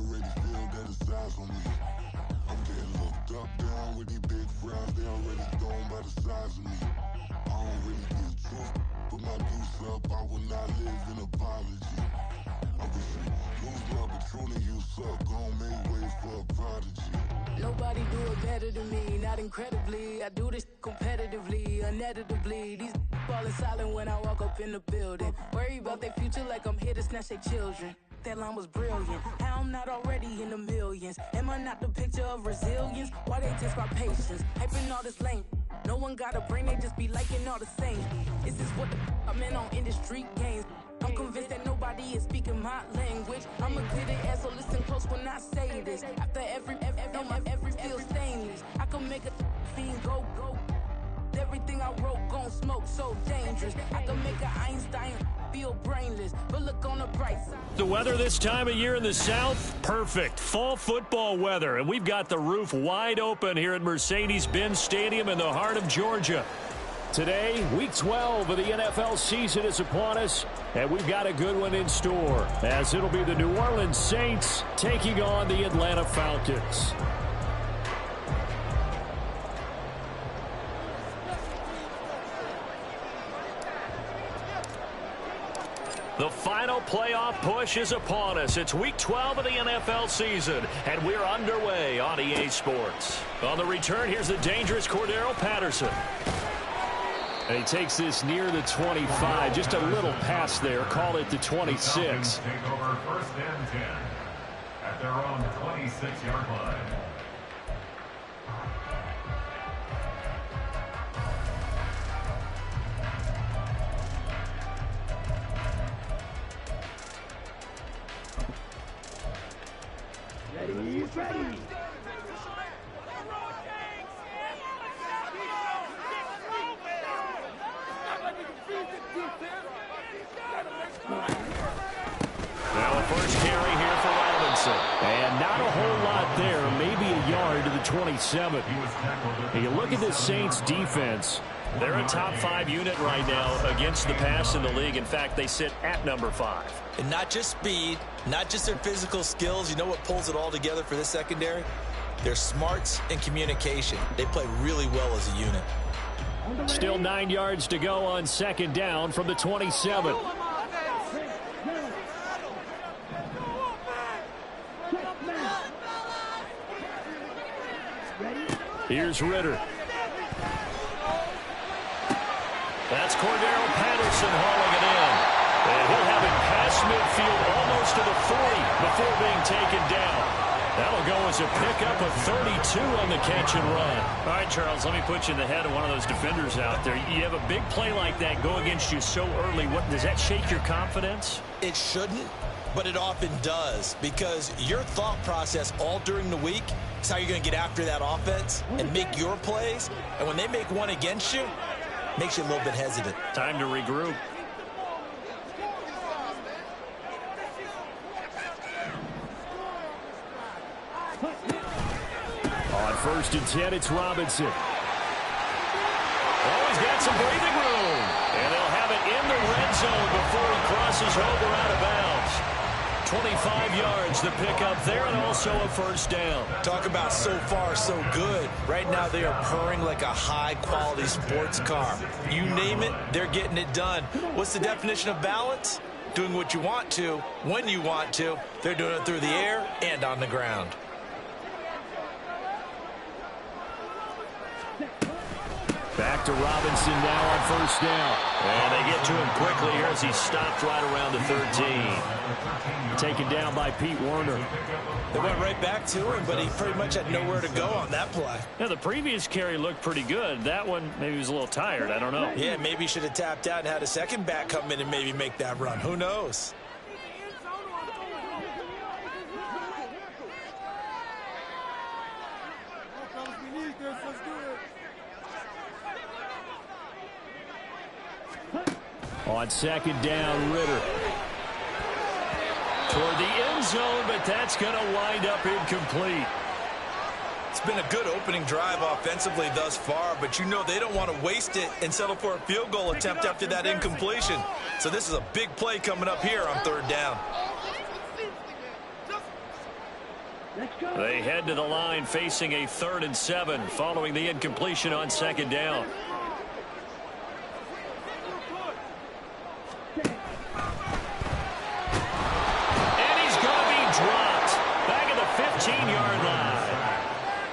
already feel that it's eyes on me. I'm getting looked up, down with these big frowns. They already thrown by the size of me. I don't really get truth, put my deuce up. I will not live in apology. I wish you lose love, but truly you suck. Gon' make way for a prodigy. Nobody do it better than me, not incredibly. I do this competitively, uneditably. These falling silent when I walk up in the building. Worry about their future like I'm here to snatch their children. That line was brilliant. How I'm not already in the millions? Am I not the picture of resilience? Why they test my patience? Hyping all this lame. No one got a brain, they just be liking all the same. Is this what the I'm in on industry games? I'm convinced that nobody is speaking my language. I'm a good ass, so listen close when I say this. After every feel stainless. I can make a fiend go. Everything I wrote gon' smoke, so dangerous. I can make an Einstein feel brainless, but look on the bright side. The weather this time of year in the South, perfect. Fall football weather, and we've got the roof wide open here at Mercedes-Benz Stadium in the heart of Georgia. Today, Week 12 of the NFL season is upon us, and we've got a good one in store, as it'll be the New Orleans Saints taking on the Atlanta Falcons. The final playoff push is upon us. It's Week 12 of the NFL season, and we're underway on EA Sports. On the return, here's the dangerous Cordero Patterson. And he takes this near the 25. Just a little pass there. Call it the 26. Take over 1st and 10 at their own 26-yard line. He's ready. Now a first carry here for Robinson. And not a whole lot there. Maybe a yard to the 27. And you look at the Saints defense. They're a top 5 unit right now against the pass in the league. In fact, they sit at number 5. And not just speed, not just their physical skills. You know what pulls it all together for this secondary? Their smarts and communication. They play really well as a unit. Still 9 yards to go on 2nd down from the 27. Here's Ritter. That's Cordero Patterson hauling it in. And he'll have it past midfield almost to the 40 before being taken down. That'll go as a pickup of 32 on the catch and run. All right, Charles, let me put you in the head of one of those defenders out there. You have a big play like that go against you so early. What does that shake your confidence? It shouldn't, but it often does, because your thought process all during the week is how you're going to get after that offense and make your plays. And when they make one against you, makes you a little bit hesitant. Time to regroup. On 1st and 10, it's Robinson. Oh, he's got some breathing room. And they'll have it in the red zone before he crosses over out of bounds. 25 yards the pickup there, and also a 1st down. Talk about so far so good. Right now they are purring like a high-quality sports car. You name it, they're getting it done. What's the definition of balance? Doing what you want to, when you want to. They're doing it through the air and on the ground. Back to Robinson now on 1st down. And they get to him quickly here as he stopped right around the 13. Taken down by Pete Werner. They went right back to him, but he pretty much had nowhere to go on that play. Yeah, the previous carry looked pretty good. That one, maybe he was a little tired. I don't know. Yeah, maybe he should have tapped out and had a second back come in and maybe make that run. Who knows? On 2nd down, Ritter. Toward the end zone, but that's going to wind up incomplete. It's been a good opening drive offensively thus far, but you know they don't want to waste it and settle for a field goal attempt after that incompletion. So this is a big play coming up here on 3rd down. They head to the line facing a 3rd and 7 following the incompletion on 2nd down. And he's going to be dropped back at the 15-yard line.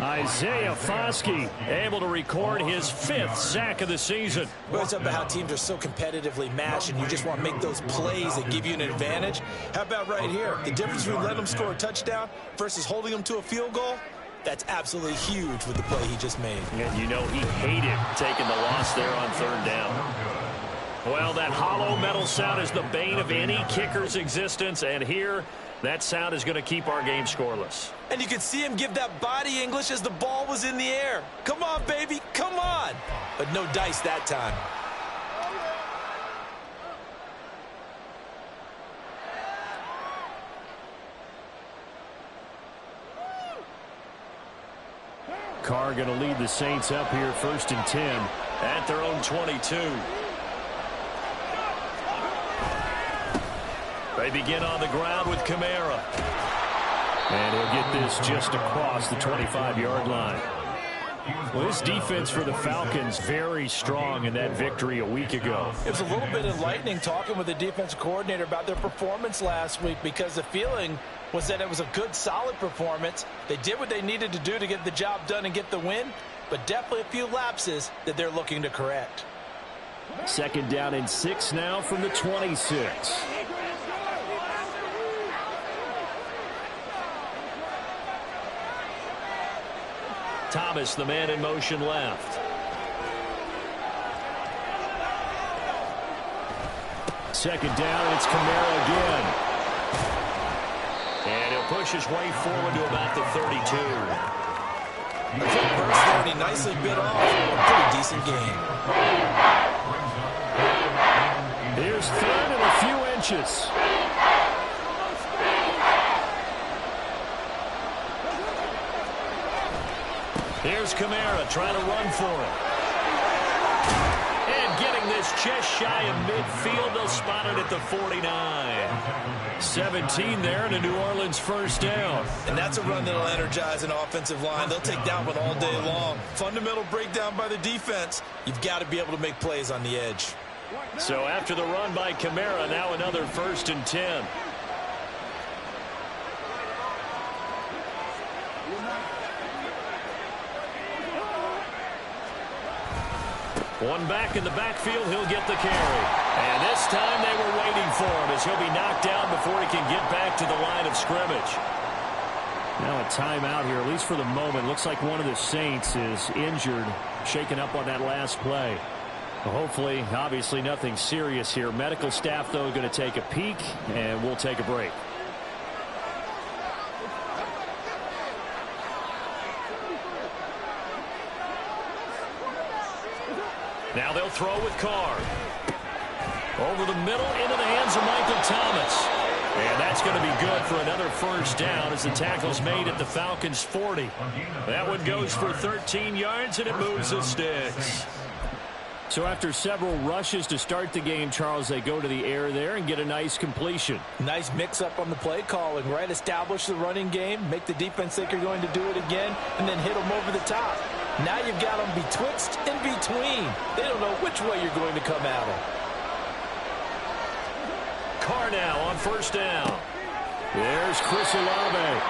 Isaiah Foskey able to record his 5th sack of the season. Well, it's about how teams are so competitively matched and you just want to make those plays that give you an advantage. How about right here? The difference between letting them score a touchdown versus holding them to a field goal, that's absolutely huge with the play he just made. And you know he hated taking the loss there on 3rd down. Well, that hollow metal sound is the bane of any kicker's existence, and here that sound is going to keep our game scoreless. And you could see him give that body English as the ball was in the air. Come on, baby, come on. But no dice that time. Carr going to lead the Saints up here 1st and 10 at their own 22. They begin on the ground with Kamara. And he'll get this just across the 25-yard line. Well, this defense for the Falcons very strong in that victory a week ago. It was a little bit enlightening talking with the defensive coordinator about their performance last week because the feeling was that it was a good, solid performance. They did what they needed to do to get the job done and get the win, but definitely a few lapses that they're looking to correct. 2nd down and 6 now from the 26. Thomas, the man in motion left. 2nd down, and it's Kamara again. And he'll push his way forward to about the 32. First 30, nicely bit off. A pretty decent game. Here's 3rd and a few inches. Here's Kamara trying to run for it. And getting this just shy of midfield. They'll spot it at the 49. 17 there and a New Orleans 1st down. And that's a run that'll energize an offensive line. They'll take that one all day long. Fundamental breakdown by the defense. You've got to be able to make plays on the edge. So after the run by Kamara, now another 1st and 10. One back in the backfield, he'll get the carry. And this time they were waiting for him as he'll be knocked down before he can get back to the line of scrimmage. Now a timeout here, at least for the moment. Looks like one of the Saints is injured, shaken up on that last play. Well, hopefully, obviously nothing serious here. Medical staff, though, going to take a peek, and we'll take a break. Now they'll throw with Carr. Over the middle, into the hands of Michael Thomas. And that's going to be good for another 1st down as the tackle's made at the Falcons' 40. That one goes for 13 yards, and it moves the sticks. So after several rushes to start the game, Charles, they go to the air there and get a nice completion. Nice mix-up on the play calling, right? Establish the running game, make the defense think you're going to do it again, and then hit them over the top. Now you've got them betwixt and between. They don't know which way you're going to come at them. Carr now on 1st down. There's Chris Olave.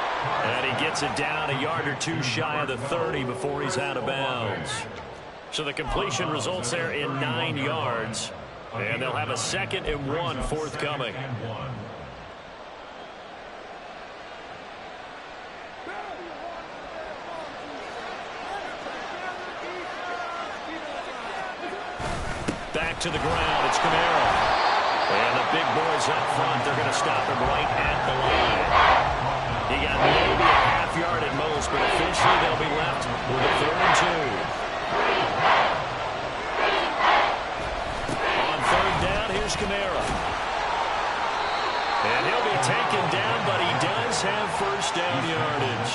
And he gets it down a yard or two shy of the 30 before he's out of bounds. So the completion results there in 9 yards. And they'll have a 2nd and 1 forthcoming. Back to the ground. It's Kamara. And the big boys up front, they're going to stop him right at the line. He got maybe a half yard at most, but officially they'll be left with a 3rd and 2. On 3rd down, here's Kamara. And he'll be taken down, but he does have first down yardage.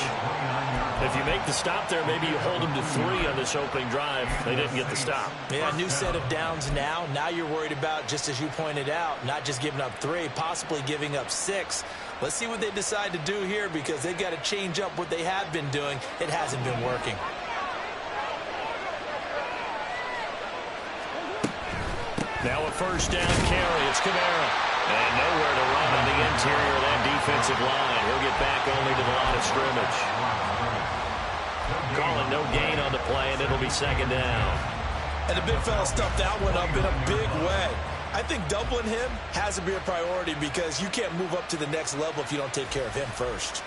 If you make the stop there, maybe you hold them to 3 on this opening drive. They didn't get the stop. Yeah, new set of downs now. Now you're worried about, just as you pointed out, not just giving up 3, possibly giving up 6. Let's see what they decide to do here, because they've got to change up what they have been doing. It hasn't been working. Now a first down carry. It's Kamara. And nowhere to run on the interior of that defensive line. He'll get back only to the line of scrimmage. Calling no gain on the play, and it'll be second down. And the big fella stuffed that one up in a big way. I think doubling him has to be a priority, because you can't move up to the next level if you don't take care of him first.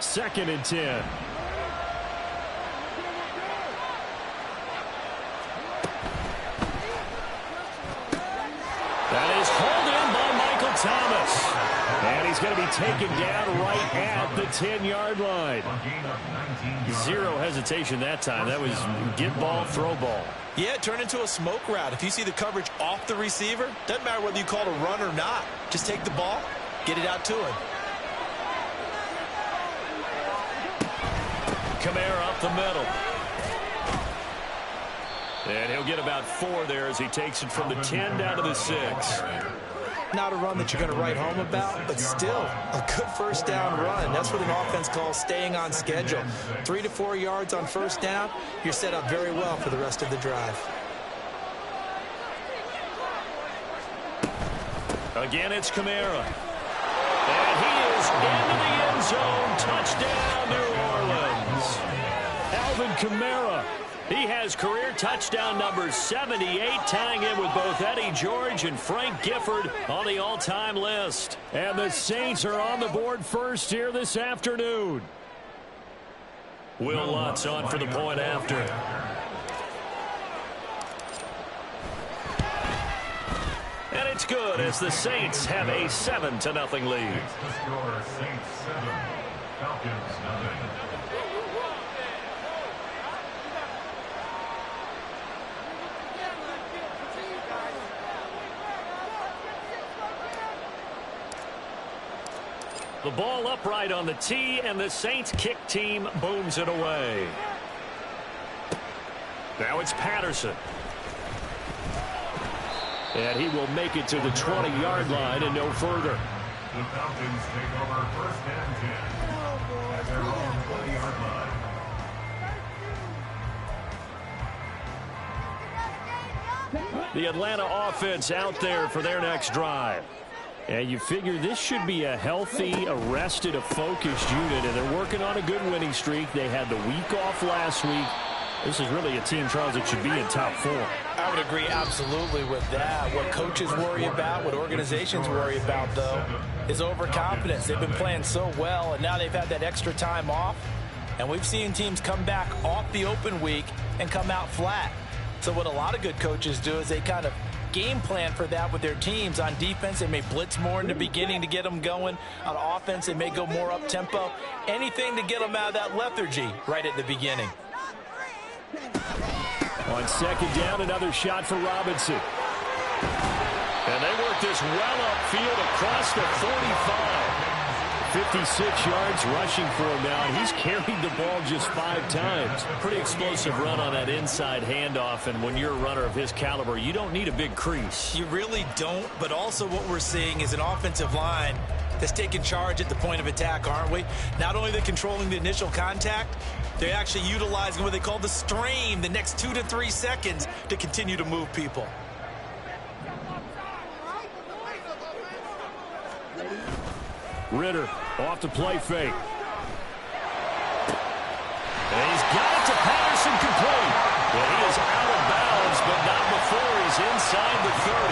2nd and 10. That is hauled in by Michael Thomas. And he's going to be taken down right at the 10-yard line. 0 hesitation that time. That was get ball, throw ball. Yeah, turn into a smoke route. If you see the coverage off the receiver, doesn't matter whether you call it a run or not. Just take the ball, get it out to him. Kamara up the middle. And he'll get about 4 there as he takes it from the 10 down to the 6. Not a run that you're going to write home about, but still a good first down run. That's what an offense calls staying on schedule. 3 to 4 yards on first down, you're set up very well for the rest of the drive. Again, it's Kamara. And he is into the end zone. Touchdown, New Orleans. Alvin Kamara. He has career touchdown number 78, tying in with both Eddie George and Frank Gifford on the all-time list. And the Saints are on the board first here this afternoon. Will Lutz on for the point after. And it's good as the Saints have a 7-0 lead. The score, Saints 7, Falcons 9. The ball upright on the tee, and the Saints kick team booms it away. Now it's Patterson. And he will make it to the 20-yard line and no further. The Falcons take over first and 10 at their own 20-yard line. The Atlanta offense out there for their next drive. And you figure this should be a healthy, arrested, a focused unit, and they're working on a good winning streak. They had the week off last week. This is really a team, Charles, that should be in top 4. I would agree absolutely with that. What coaches worry about, what organizations worry about, though, is overconfidence. They've been playing so well, and now they've had that extra time off. And we've seen teams come back off the open week and come out flat. So what a lot of good coaches do is they kind of game plan for that with their teams. On defense, they may blitz more in the beginning to get them going. On offense, they may go more up-tempo. Anything to get them out of that lethargy right at the beginning. On second down, another shot for Robinson. And they work this well upfield across the 45. 56 yards rushing for him now, and he's carried the ball just 5 times. Pretty explosive run on that inside handoff, and when you're a runner of his caliber, you don't need a big crease. You really don't, but also what we're seeing is an offensive line that's taking charge at the point of attack, aren't we? Not only are they controlling the initial contact, they're actually utilizing what they call the strain, the next 2 to 3 seconds, to continue to move people. Ritter off the play fake. And he's got it to Patterson complete. And he is out of bounds, but not before he's inside the 30.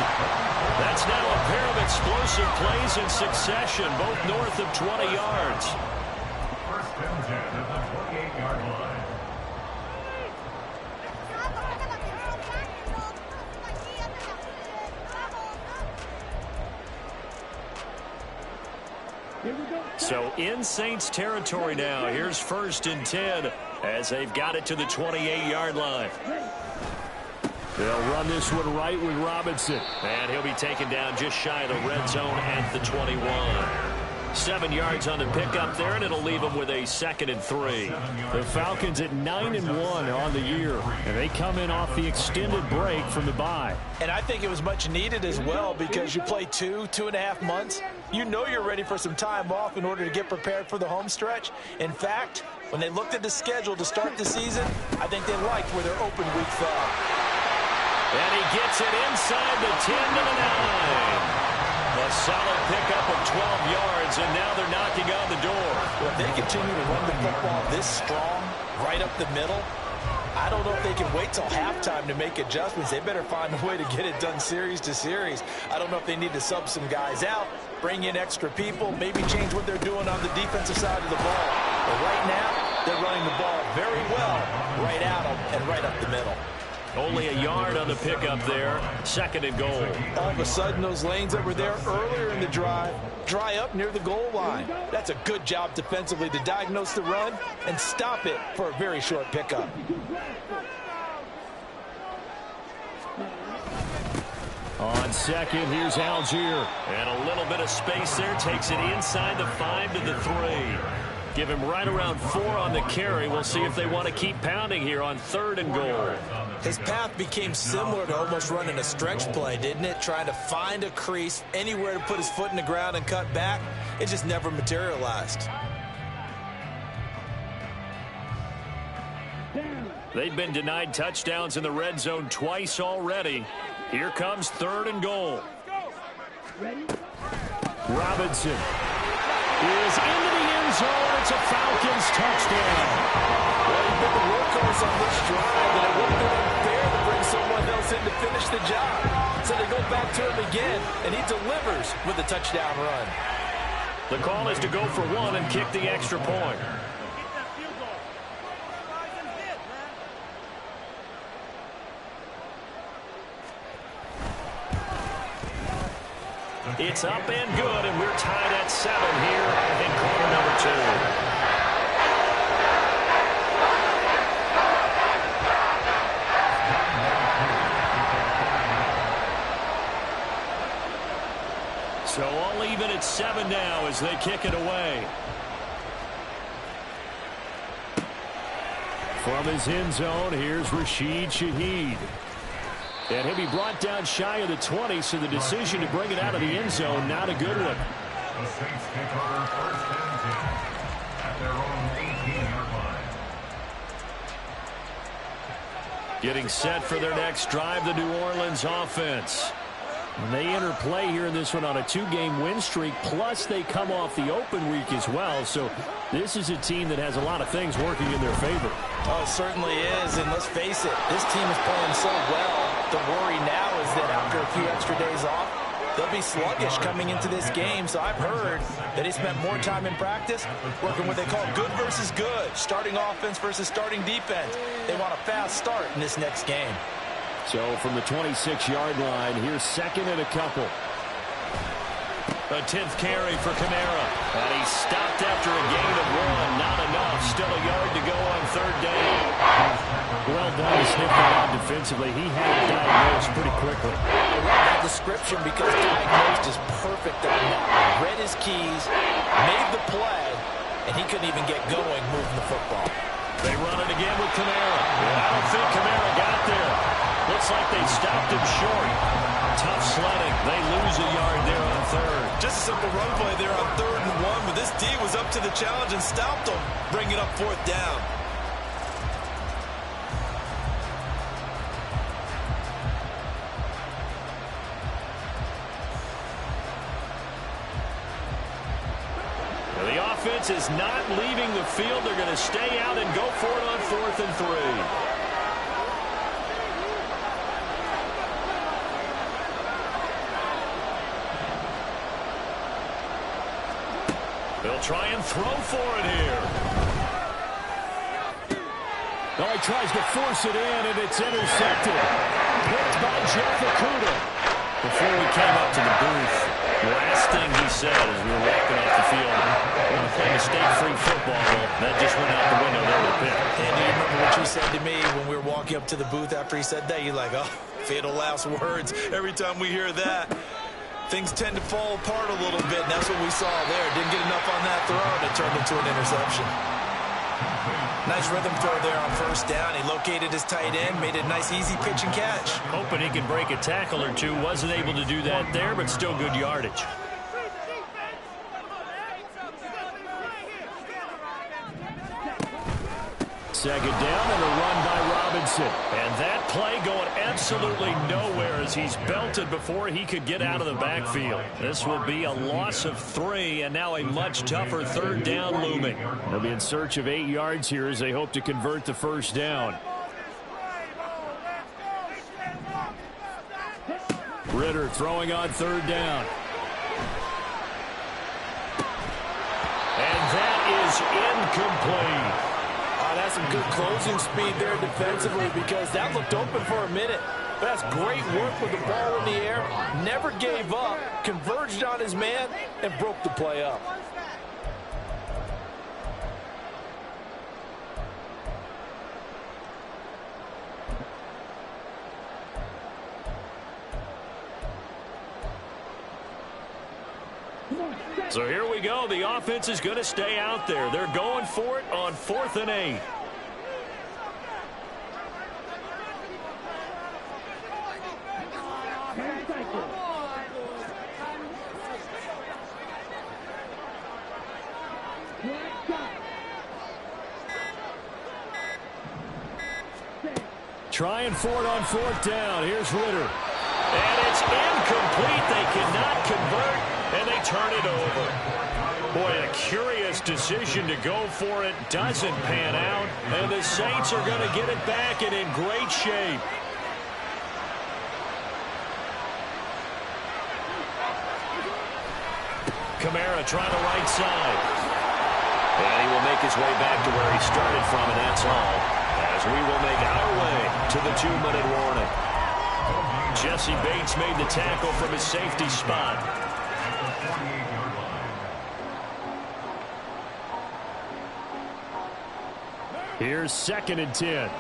That's now a pair of explosive plays in succession, both north of 20 yards. First and 10 at the 28-yard line. So in Saints territory now. Here's first and 10 as they've got it to the 28-yard line. They'll run this one right with Robinson. And he'll be taken down just shy of the red zone at the 21. 7 yards on the pickup there, and it'll leave them with a 2nd and 3. The Falcons at 9-1 on the year, and they come in off the extended break from the bye. And I think it was much needed as well, because you play 2.5 months. You know you're ready for some time off in order to get prepared for the home stretch. In fact, when they looked at the schedule to start the season, I think they liked where their open week fell. And he gets it inside the 10 to the 9. A solid pickup of 12 yards, and now they're knocking on the door. Well, if they continue to run the football this strong, right up the middle, I don't know if they can wait till halftime to make adjustments. They better find a way to get it done series to series. I don't know if they need to sub some guys out, bring in extra people, maybe change what they're doing on the defensive side of the ball. But right now, they're running the ball very well right at them and right up the middle. Only a yard on the pickup there. 2nd and goal. All of a sudden, those lanes that were there earlier in the drive dry up near the goal line. That's a good job defensively to diagnose the run and stop it for a very short pickup. On 2nd, here's Algier. And a little bit of space there. Takes it inside the 5 to the 3. Give him right around 4 on the carry. We'll see if they want to keep pounding here on 3rd and goal. His path became similar to almost running a stretch play, didn't it? Trying to find a crease, anywhere to put his foot in the ground and cut back. It just never materialized. They've been denied touchdowns in the red zone twice already. Here comes 3rd and goal. Robinson is into the end zone. It's a Falcons touchdown. Well, you've been the workhorse on this drive, and it would have been unfair to bring someone else in to finish the job. So they go back to him again, and he delivers with a touchdown run. The call is to go for 1 and kick the extra point. It's up and good, and we're tied at 7 here in quarter number 2. So all even at 7 now as they kick it away. From his end zone, here's Rashid Shaheed. And he'll be brought down shy of the 20, so the decision to bring it out of the end zone, not a good one. The Saints take over 1st and 10 at their own 18-yard line. Getting set for their next drive, the New Orleans offense. And they enter play here in this one on a 2-game win streak, plus they come off the open week as well. So this is a team that has a lot of things working in their favor. Oh, it certainly is, and let's face it, this team is playing so well. The worry now is that after a few extra days off, they'll be sluggish coming into this game. So I've heard that he spent more time in practice working what they call good versus good, starting offense versus starting defense. They want a fast start in this next game. So from the 26-yard line, here's 2nd and a couple. A 10th carry for Kamara. And he stopped after a gain of 1. Not enough. Still a yard to go on 3rd down. Well done to sniff that out defensively. He had it diagnosed pretty quickly. I love that description because diagnosed is perfect on that one. Read his keys, made the play, and he couldn't even get going moving the football. They run it again with Kamara. I don't think Kamara got there. Looks like they stopped him short. Tough sledding. They lose a yard there on 3rd. Just a simple run play there on 3rd and 1, but this D was up to the challenge and stopped them, bringing up 4th down. The offense is not leaving the field. They're going to stay out and go for it on 4th and 3. They'll try and throw for it here. Oh, he tries to force it in, and it's intercepted. Picked by Jeff Okudah before we came up to the booth. Last thing he said as we were walking off the field, we're going to play mistake-free football. Well, that just went out the window there with a pick. And do you remember what you said to me when we were walking up to the booth after he said that? You're like, oh, fatal last words. Every time we hear that, things tend to fall apart a little bit, and that's what we saw there. Didn't get enough on that throw, and it turned into an interception. Nice rhythm throw there on first down. He located his tight end, made a nice easy pitch and catch. Hoping he could break a tackle or two. Wasn't able to do that there, but still good yardage. Second down and a run by Robinson. And that play going absolutely nowhere as he's belted before he could get out of the backfield. This will be a loss of 3 and now a much tougher third down looming. They'll be in search of 8 yards here as they hope to convert the first down. Ritter throwing on third down. And that is incomplete. That's some good closing speed there defensively because that looked open for a minute. But that's great work with the ball in the air. Never gave up, converged on his man, and broke the play up. So here we go. The offense is going to stay out there. They're going for it on 4th and 8. Trying for it on 4th down. Here's Ritter. And it's incomplete. They cannot convert, and they turn it over. Boy, a curious decision to go for it. Doesn't pan out, and the Saints are going to get it back and in great shape. Kamara trying the right side. And he will make his way back to where he started from, and that's all. As we will make our way to the 2-minute warning. Jesse Bates made the tackle from his safety spot. Here's 2nd and 10.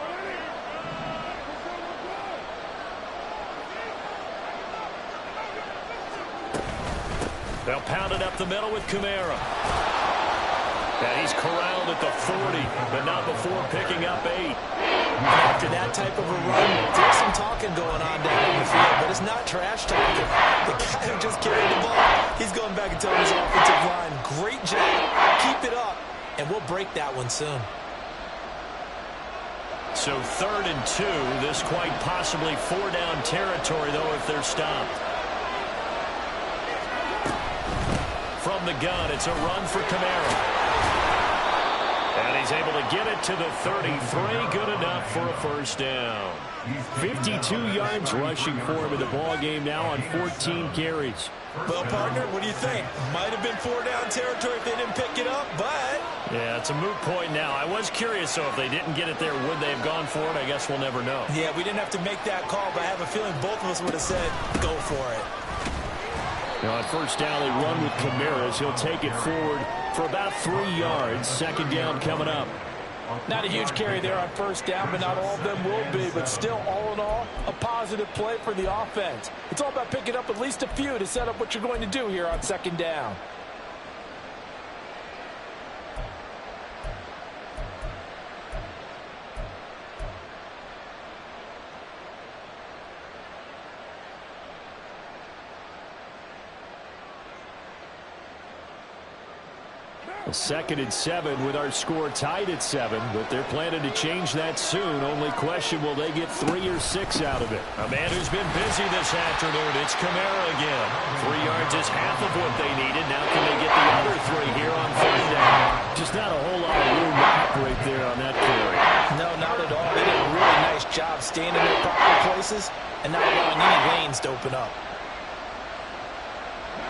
They'll pound it up the middle with Kamara. And he's corralled at the 40, but not before picking up 8. After that type of a run, there's some talking going on down in the field, but it's not trash talking. The guy who just carried the ball, he's going back and telling his offensive line, great job, keep it up, and we'll break that one soon. So 3rd and 2, this quite possibly 4-down territory, though, if they're stopped. From the gun, it's a run for Kamara. And he's able to get it to the 33. Good enough for a first down. 52 yards rushing for him in the ball game now on 14 carries. Well, partner, what do you think? Might have been 4-down territory if they didn't pick it up, but... Yeah, it's a moot point now. I was curious, so if they didn't get it there, would they have gone for it? I guess we'll never know. Yeah, we didn't have to make that call, but I have a feeling both of us would have said, go for it. Now on first down, they run with Kamara as he'll take it forward for about 3 yards. 2nd down coming up. Not a huge carry there on first down, but not all of them will be. But still, all in all, a positive play for the offense. It's all about picking up at least a few to set up what you're going to do here on 2nd down. A 2nd and 7 with our score tied at 7, but they're planning to change that soon. Only question, will they get 3 or 6 out of it? A man who's been busy this afternoon, it's Kamara again. 3 yards is half of what they needed. Now can they get the other 3 here on 3rd down? Just not a whole lot of room to operate there on that carry. No, not at all. They did a really nice job staying in their proper places and not allowing any lanes to open up.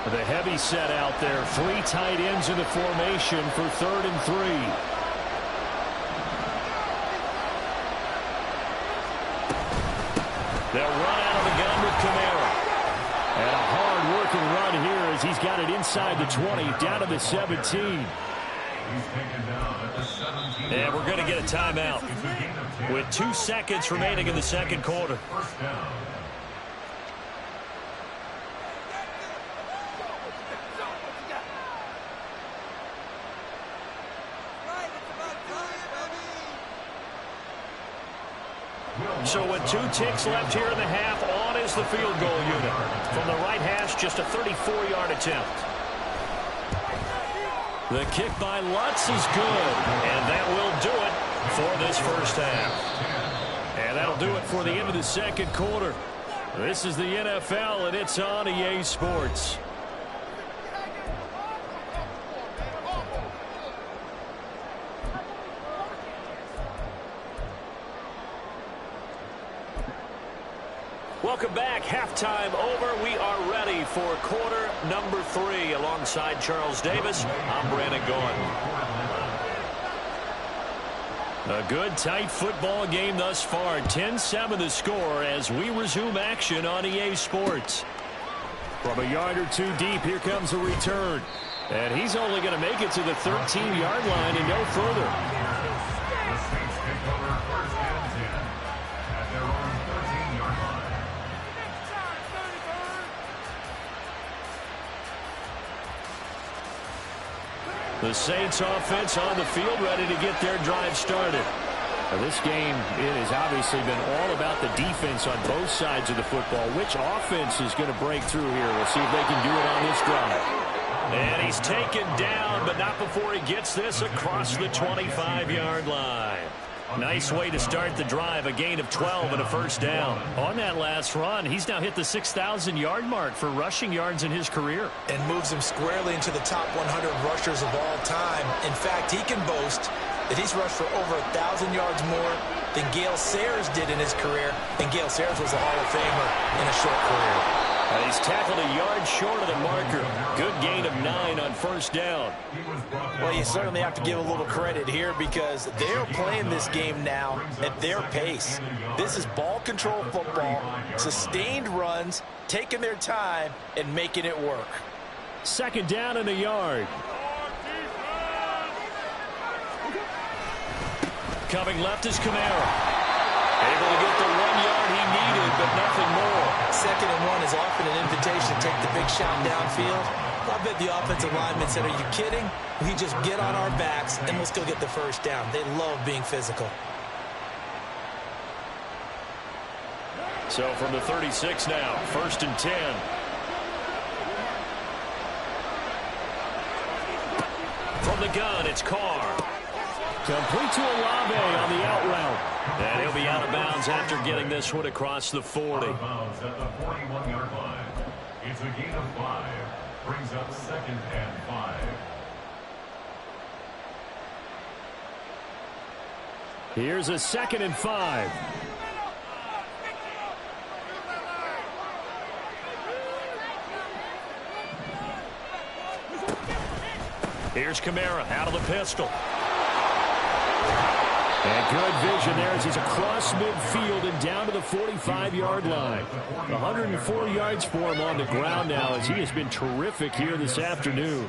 The heavy set out there. 3 tight ends in the formation for 3rd and 3. They'll run out of the gun with Kamara. And a hard-working run here as he's got it inside the 20, down to the 17. And we're going to get a timeout with 2 seconds remaining in the second quarter. So with 2 ticks left here in the half, on is the field goal unit. From the right hash, just a 34-yard attempt. The kick by Lutz is good, and that will do it for this first half. And that'll do it for the end of the second quarter. This is the NFL, and it's on EA Sports. Welcome back. Halftime over. We are ready for quarter number 3. Alongside Charles Davis, I'm Brandon Gordon. A good, tight football game thus far. 10-7 the score as we resume action on EA Sports. From a yard or 2 deep, here comes a return. And he's only going to make it to the 13-yard line and no further. The Saints offense on the field, ready to get their drive started. Now, this game, it has obviously been all about the defense on both sides of the football. Which offense is going to break through here? We'll see if they can do it on this drive. And he's taken down, but not before he gets this across the 25-yard line. Nice way to start the drive, a gain of 12 and a first down. On that last run, he's now hit the 6,000-yard mark for rushing yards in his career. And moves him squarely into the top 100 rushers of all time. In fact, he can boast that he's rushed for over 1,000 yards more than Gale Sayers did in his career. And Gale Sayers was a Hall of Famer in a short career. And he's tackled a yard short of the marker. Good gain of 9 on first down. Well, you certainly have to give a little credit here because they're playing this game now at their pace. This is ball control football, sustained runs, taking their time, and making it work. Second down and a yard. Coming left is Kamara. Able to get the 1 yard he needed, but nothing more. 2nd and 1 is often an invitation to take the big shot downfield. I bet the offensive lineman said, are you kidding? We just get on our backs, and we'll still get the first down. They love being physical. So from the 36 now, 1st and 10. From the gun, it's Carr. Complete to Olave on the out route. And he'll be out of bounds after getting this one across the 40. Out of bounds at the 41-yard line. It's a gain of 5. Brings up 2nd and 5. Here's a 2nd and 5. Here's Kamara out of the pistol. And good vision there as he's across midfield and down to the 45-yard line. 104 yards for him on the ground now as he has been terrific here this afternoon.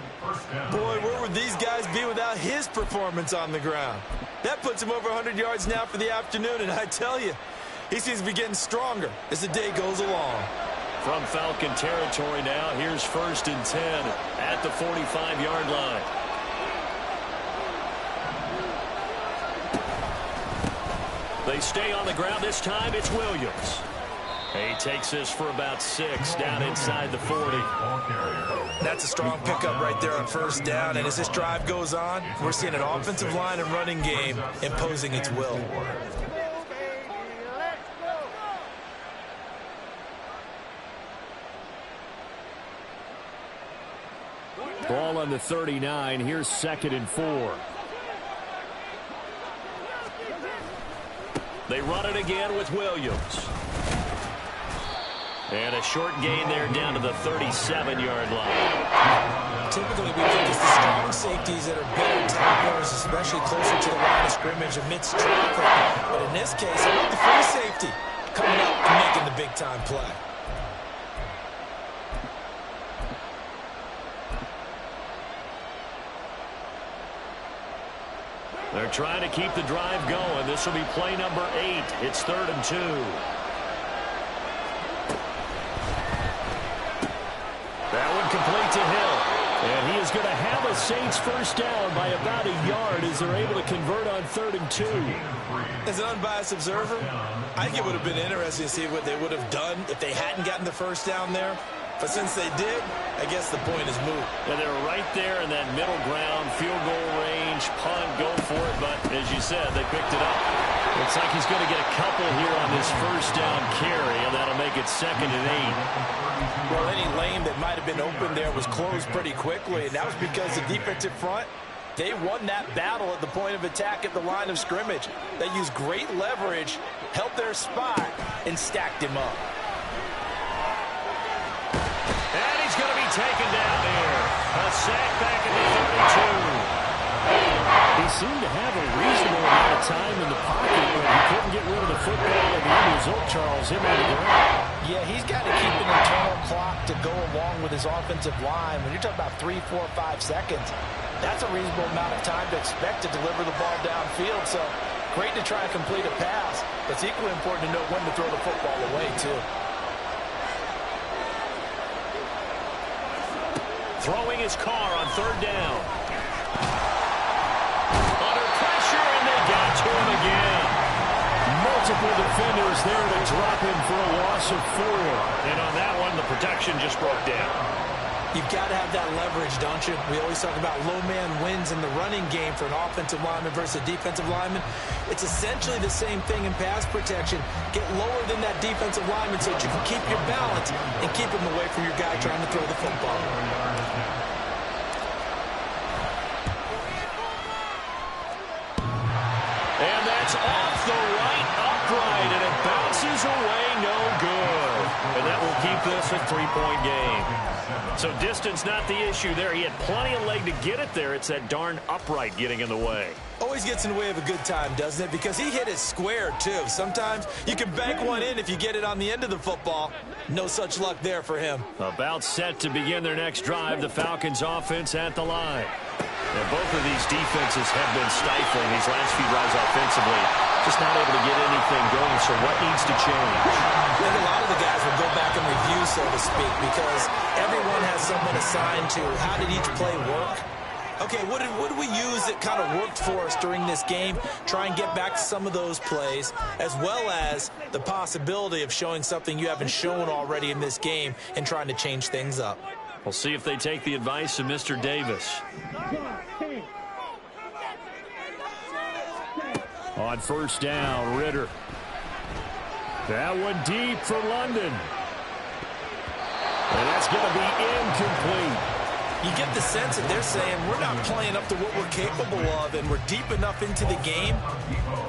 Boy, where would these guys be without his performance on the ground? That puts him over 100 yards now for the afternoon, and I tell you, he seems to be getting stronger as the day goes along. From Falcon territory now, here's 1st and 10 at the 45-yard line. They stay on the ground this time. It's Williams. He takes this for about 6 down inside the 40. That's a strong pickup right there on first down. And as this drive goes on, we're seeing an offensive line and running game imposing its will. Ball on the 39. Here's 2nd and 4. They run it again with Williams. And a short gain there down to the 37-yard line. Typically, we think it's the strong safeties that are better tacklers, especially closer to the line of scrimmage amidst traffic. But in this case, I want the free safety coming up and making the big-time play. They're trying to keep the drive going. This will be play number 8. It's 3rd and 2. That one complete to Hill. And he is going to have a Saints first down by about a yard as they're able to convert on 3rd and 2. As an unbiased observer, I think it would have been interesting to see what they would have done if they hadn't gotten the first down there. But since they did, I guess the point is moot. Yeah, they're right there in that middle ground, field goal range, punt, go for it. But as you said, they picked it up. Looks like he's going to get a couple here on this first down carry, and that'll make it 2nd and 8. Well, any lane that might have been open there was closed pretty quickly, and that was because the defensive front, they won that battle at the point of attack at the line of scrimmage. They used great leverage, held their spot, and stacked him up. And he's going to be taken down here. A sack back at the 32. He seemed to have a reasonable amount of time in the pocket, but he couldn't get rid of the football, and the end result, Charles, him on the ground. Yeah, he's got to keep an internal clock to go along with his offensive line. When you're talking about 3, 4, 5 seconds, that's a reasonable amount of time to expect to deliver the ball downfield. So great to try and complete a pass, but it's equally important to know when to throw the football away, too. Throwing his car on 3rd down. Under pressure, and they got to him again. Multiple defenders there to drop him for a loss of 4. And on that one, the protection just broke down. You've got to have that leverage, don't you? We always talk about low man wins in the running game for an offensive lineman versus a defensive lineman. It's essentially the same thing in pass protection. Get lower than that defensive lineman so that you can keep your balance and keep him away from your guy trying to throw the football. And that's off the right upright, and it bounces away, no good. And that will keep this a 3-point game. So distance not the issue there. He had plenty of leg to get it there. It's that darn upright getting in the way. Always gets in the way of a good time, doesn't it? Because he hit it square, too. Sometimes you can bank one in if you get it on the end of the football. No such luck there for him. About set to begin their next drive, the Falcons offense at the line. And both of these defenses have been stifling these last few drives offensively. Just not able to get anything going, so what needs to change? I think a lot of the guys will go back and review, so to speak, because everyone has someone assigned to how did each play work. Okay, what did we use that kind of worked for us during this game? Try and get back to some of those plays, as well as the possibility of showing something you haven't shown already in this game and trying to change things up. We'll see if they take the advice of Mr. Davis. On first down, Ritter. That one deep for London. And that's going to be incomplete. You get the sense that they're saying we're not playing up to what we're capable of, and we're deep enough into the game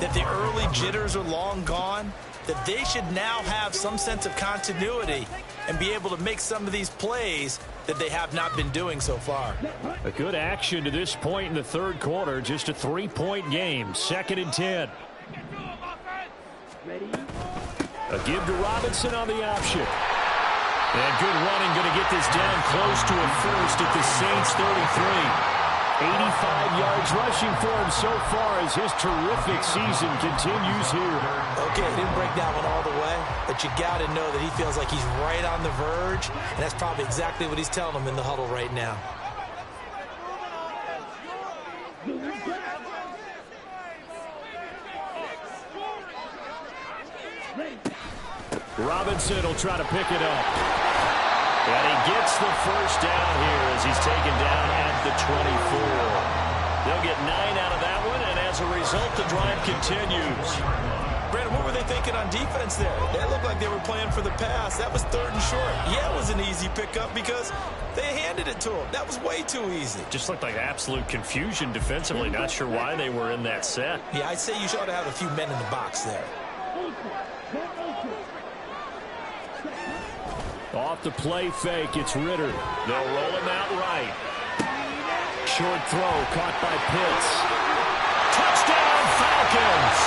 that the early jitters are long gone, that they should now have some sense of continuity and be able to make some of these plays that they have not been doing so far. A good action to this point in the 3rd quarter. Just a 3-point game. 2nd and 10. A give to Robinson on the option. And good running, going to get this down close to a first at the Saints 33. 85 yards rushing for him so far as his terrific season continues here. Okay, didn't break that one all the way, but you got to know that he feels like he's right on the verge, and that's probably exactly what he's telling them in the huddle right now. Robinson will try to pick it up. And he gets the first down here as he's taken down at the 24. They'll get 9 out of that one, and as a result, the drive continues. Brandon, what were they thinking on defense there? They looked like they were playing for the pass. That was 3rd and short. Yeah, it was an easy pickup because they handed it to him. That was way too easy. Just looked like absolute confusion defensively. Not sure why they were in that set. Yeah, I'd say you ought to have a few men in the box there. Off the play fake, it's Ritter. They'll roll him out right. Short throw caught by Pitts. Touchdown Falcons!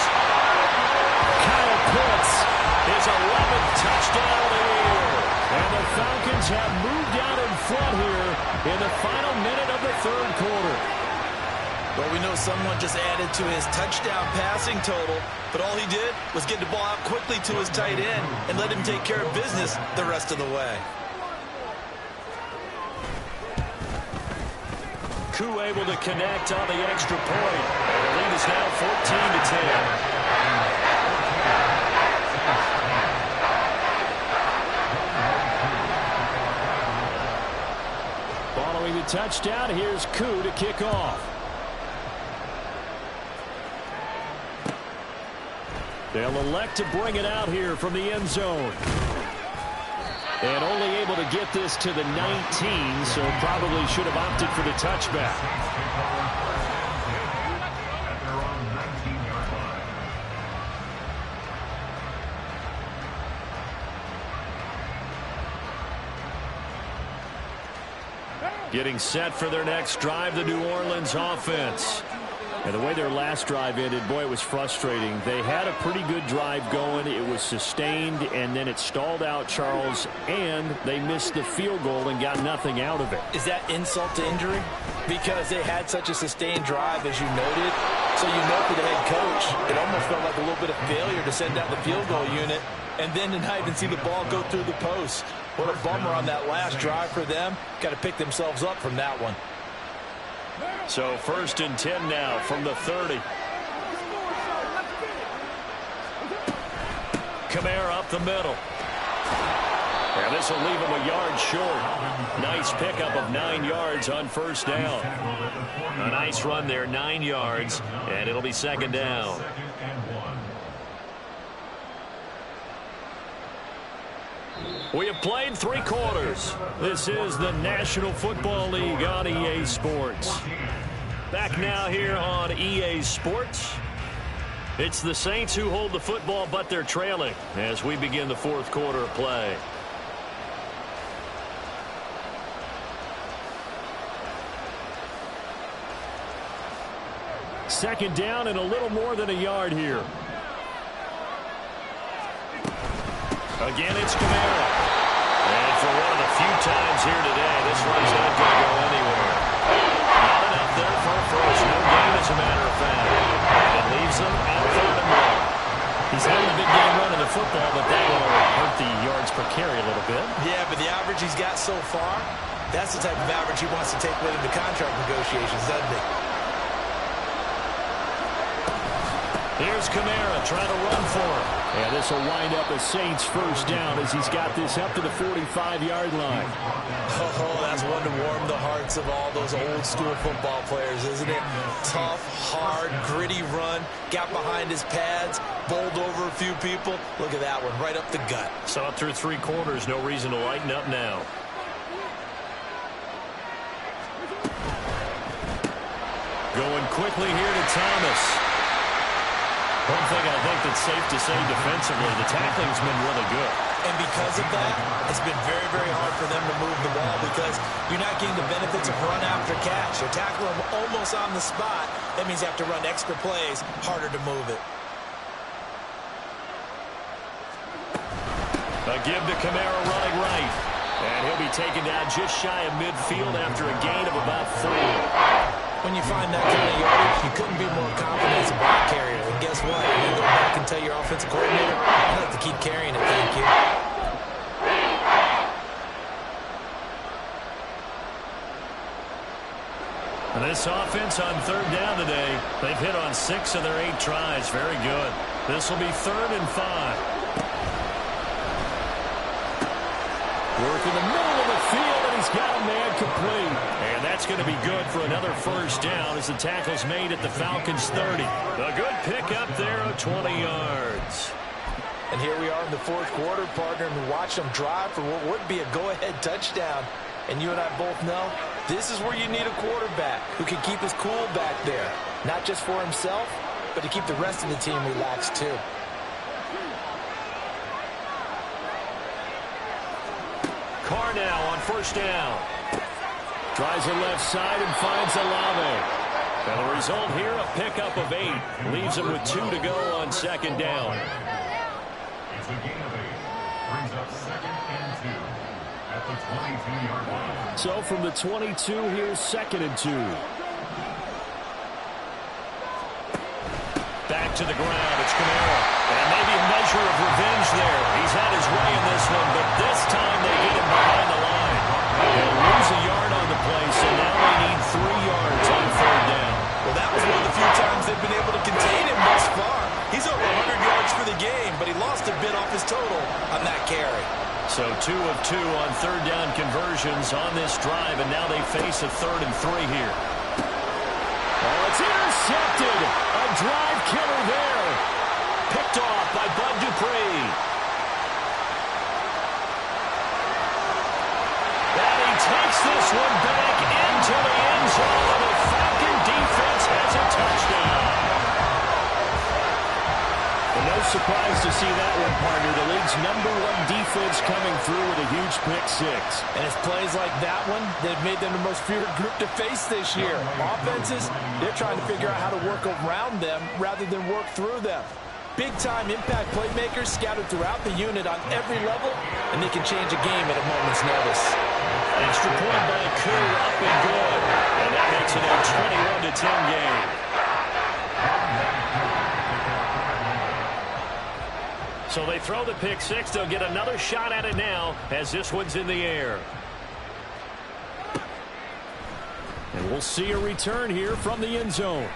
Kyle Pitts, his 11th touchdown of the year. And the Falcons have moved out in front here in the final minute of the 3rd quarter. Well, we know someone just added to his touchdown passing total, but all he did was get the ball out quickly to his tight end and let him take care of business the rest of the way. Koo able to connect on the extra point. And the lead is now 14-10. Following the touchdown, here's Koo to kick off. They'll elect to bring it out here from the end zone. And only able to get this to the 19, so probably should have opted for the touchback. Getting set for their next drive, the New Orleans offense. And the way their last drive ended, boy, it was frustrating. They had a pretty good drive going. It was sustained, and then it stalled out, Charles, and they missed the field goal and got nothing out of it. Is that insult to injury? Because they had such a sustained drive, as you noted. So you know for the head coach, it almost felt like a little bit of failure to send out the field goal unit and then to not even see the ball go through the post. What a bummer on that last drive for them. Got to pick themselves up from that one. So 1st and 10 now from the 30. Kamara up the middle. And this will leave him a yard short. Nice pickup of 9 yards on 1st down. A nice run there, 9 yards, and it'll be 2nd down. We have played 3 quarters. This is the National Football League on EA Sports. Back now here on EA Sports. It's the Saints who hold the football, but they're trailing as we begin the 4th quarter of play. Second down and a little more than a yard here. Again, it's Kamara. And for one of the few times here today, this one's not going to go anywhere. Not enough there for a first. No gain, as a matter of fact. It leaves them at 3rd and 1. He's having a big game running the football, but that will hurt the yards per carry a little bit. Yeah, but the average he's got so far, that's the type of average he wants to take with him to contract negotiations, doesn't he? Here's Kamara trying to run for him. And this will wind up a Saints 1st down as he's got this up to the 45-yard line. Oh, that's one to warm the hearts of all those old-school football players, isn't it? Tough, hard, gritty run. Got behind his pads, bowled over a few people. Look at that one, right up the gut. Saw it through 3 quarters. No reason to lighten up now. Going quickly here to Thomas. One thing I think that's safe to say defensively, the tackling's been really good. And because of that, it's been very, very hard for them to move the ball because you're not getting the benefits of run after catch. You're tackling them almost on the spot. That means you have to run extra plays, harder to move it. A give to Kamara running right. And he'll be taken down just shy of midfield after a gain of about 3. When you find that kind of yardage, you couldn't be more confident as a ball carrier. And guess what? You go back and tell your offensive coordinator, I'd like to keep carrying it, thank you. And this offense on 3rd down today, they've hit on 6 of their 8 tries. Very good. This will be 3rd and 5. Work in the middle of the field, and he's got a man complete. And that's going to be good for another 1st down as the tackle's made at the Falcons' 30. A good pickup there of 20 yards. And here we are in the 4th quarter, partner, and watch them drive for what would be a go-ahead touchdown. And you and I both know this is where you need a quarterback who can keep his cool back there. Not just for himself, but to keep the rest of the team relaxed too. Carr now on 1st down. Tries the left side and finds Olave. And the result here, a pickup of 8. Leaves him with 2 to go on 2nd down. It's a gain of 8. Brings up 2nd and 2 at the 22-yard line. So from the 22, here's 2nd and 2. to the ground. It's Camara. And maybe a measure of revenge there. He's had his way in this one, but this time they get him behind the line. They'll lose a yard on the play, so now they need 3 yards on 3rd down. Well, that was one of the few times they've been able to contain him thus far. He's over 100 yards for the game, but he lost a bit off his total on that carry. So 2 of 2 on 3rd down conversions on this drive, and now they face a 3rd and 3 here. Oh, it's intercepted. A drive killer there. Picked off by Bud Dupree. And he takes this one back into the end zone. The Falcon defense has a touchdown. And no surprise to see that one, partner. The league's #1 defense coming through with a huge pick-6. And it's plays like that one that have made them the most feared group to face this year. Offenses, they're trying to figure out how to work around them rather than work through them. Big-time impact playmakers scattered throughout the unit on every level, and they can change a game at a moment's notice. Extra point by Coup, up and good. And that makes it a 21-10 game. So they throw the pick-6. They'll get another shot at it now as this one's in the air. And we'll see a return here from the end zone.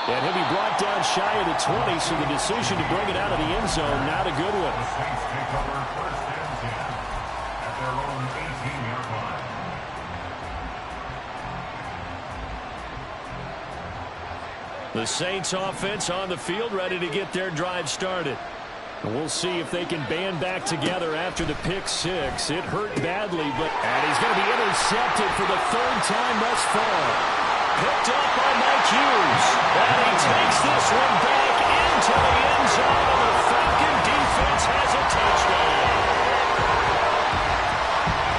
And he'll be brought down shy of the 20, so the decision to bring it out of the end zone, not a good one. The Saints offense on the field, ready to get their drive started. And we'll see if they can band back together after the pick-6. It hurt badly, and he's going to be intercepted for the 3rd time thus far. Picked up by Mike Hughes. And he takes this one back into the end zone, and the Falcon defense has a touchdown.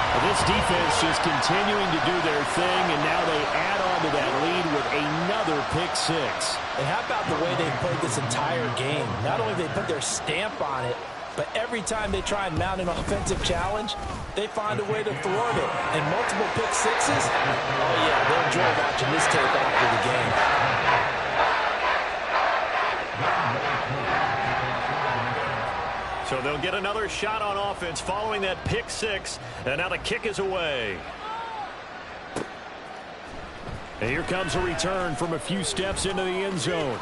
Well, this defense just continuing to do their thing, and now they add on to that lead with another pick-6. And how about the way they've played this entire game? Not only they put their stamp on it, but every time they try and mount an offensive challenge, they find a way to thwart it. And multiple pick-6s? Oh, yeah, they'll enjoy watching this tape after the game. So they'll get another shot on offense following that pick-6, and now the kick is away. And here comes a return from a few steps into the end zone.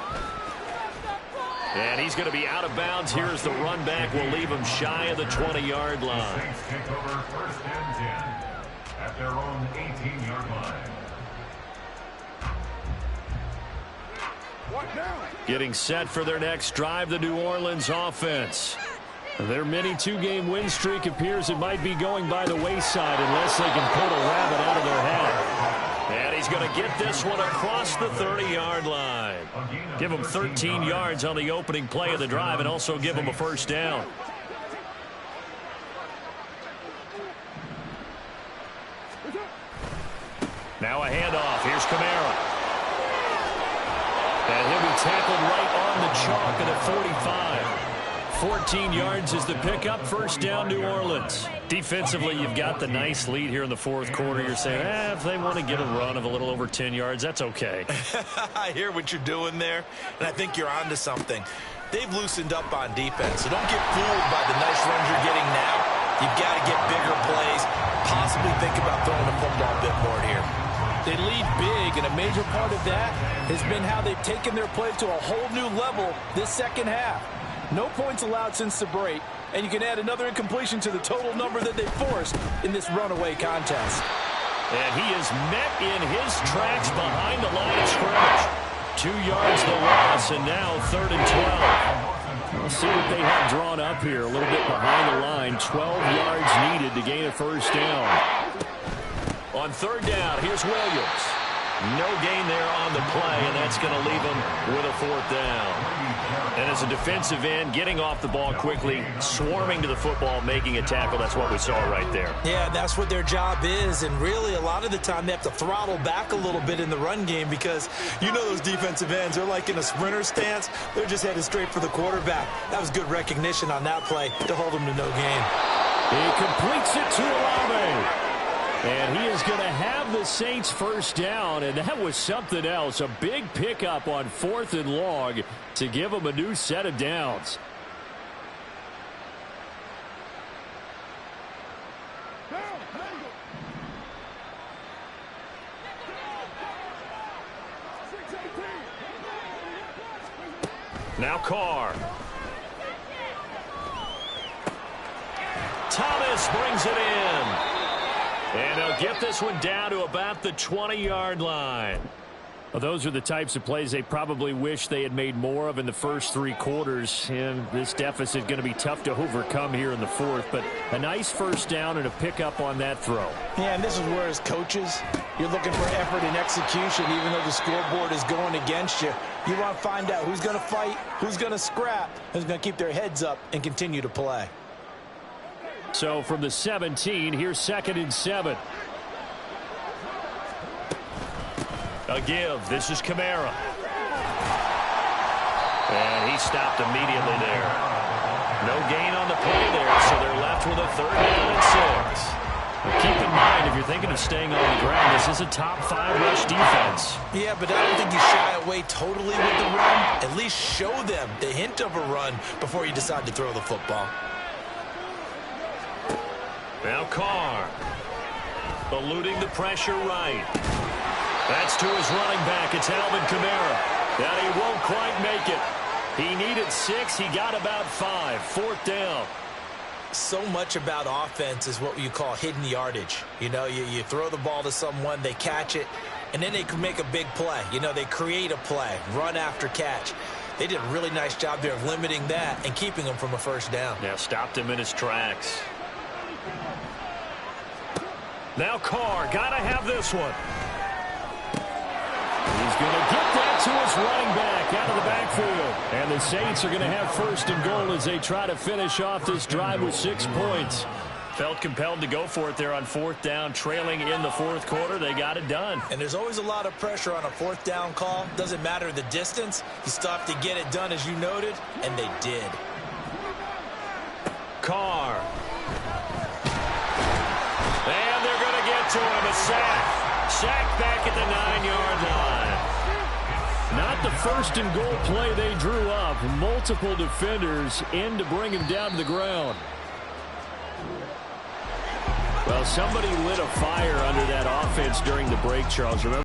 And he's going to be out of bounds here as the run back will leave him shy of the 20-yard line. Saints take over 1st and 10 at their own 18-yard line. Getting set for their next drive, the New Orleans offense. Their mini 2-game win streak appears it might be going by the wayside unless they can pull a rabbit out of their hat. And he's going to get this one across the 30-yard line. Give him 13 yards on the opening play of the drive and also give him a 1st down. Now a handoff. Here's Camara. And he'll be tackled right on the chalk at the 45. 14 yards is the pickup. 1st down, New Orleans. Defensively, you've got the nice lead here in the 4th quarter. You're saying, if they want to get a run of a little over 10 yards, that's okay. I hear what you're doing there, and I think you're onto something. They've loosened up on defense, so don't get fooled by the nice runs you're getting now. You've got to get bigger plays, possibly think about throwing the football a bit more here. They lead big, and a major part of that has been how they've taken their play to a whole new level this 2nd half. No points allowed since the break, and you can add another incompletion to the total number that they forced in this runaway contest. And he is met in his tracks behind the line of scrimmage. 2 yards the loss, and now 3rd and 12. We'll see what they have drawn up here. A little bit behind the line. 12 yards needed to gain a 1st down. On 3rd down, here's Williams. No gain there on the play, and that's going to leave him with a 4th down. And as a defensive end, getting off the ball quickly, swarming to the football, making a tackle, that's what we saw right there. Yeah, that's what their job is, and really a lot of the time they have to throttle back a little bit in the run game because you know those defensive ends, they're like in a sprinter stance. They're just headed straight for the quarterback. That was good recognition on that play to hold them to no gain. He completes it to Olave. And he is going to have the Saints first down, and that was something else. A big pickup on 4th and long to give them a new set of downs. Now Carr. Thomas brings it in. And they'll get this one down to about the 20-yard line. Well, those are the types of plays they probably wish they had made more of in the first 3 quarters. And this deficit is going to be tough to overcome here in the 4th. But a nice first down and a pickup on that throw. Yeah, and this is where, as coaches, you're looking for effort and execution, even though the scoreboard is going against you. You want to find out who's going to fight, who's going to scrap, who's going to keep their heads up and continue to play. So from the 17, here's 2nd and 7. A give. This is Kamara. And he stopped immediately there. No gain on the play there, so they're left with a 3rd down and 6. Keep in mind, if you're thinking of staying on the ground, this is a top 5 rush defense. Yeah, but I don't think you shy away totally with the run. At least show them the hint of a run before you decide to throw the football. Now Carr. Eluding the pressure right. That's to his running back. It's Alvin Kamara. And he won't quite make it. He needed 6. He got about 5. 4th down. So much about offense is what you call hidden yardage. You know, you throw the ball to someone, they catch it, and then they can make a big play. You know, they create a play, run after catch. They did a really nice job there of limiting that and keeping him from a first down. Yeah, stopped him in his tracks. Now Carr, gotta have this one. He's going to get that to his running back out of the backfield. And the Saints are going to have 1st and goal as they try to finish off this drive with 6 points. Felt compelled to go for it there on 4th down, trailing in the 4th quarter. They got it done. And there's always a lot of pressure on a 4th down call. Doesn't matter the distance. You still have to get it done, as you noted, and they did. Carr. And they're going to get to him. A sack. Sack back at the 9-yard line. Not the 1st and goal play they drew up. Multiple defenders in to bring him down to the ground. Well, somebody lit a fire under that offense during the break, Charles. Remember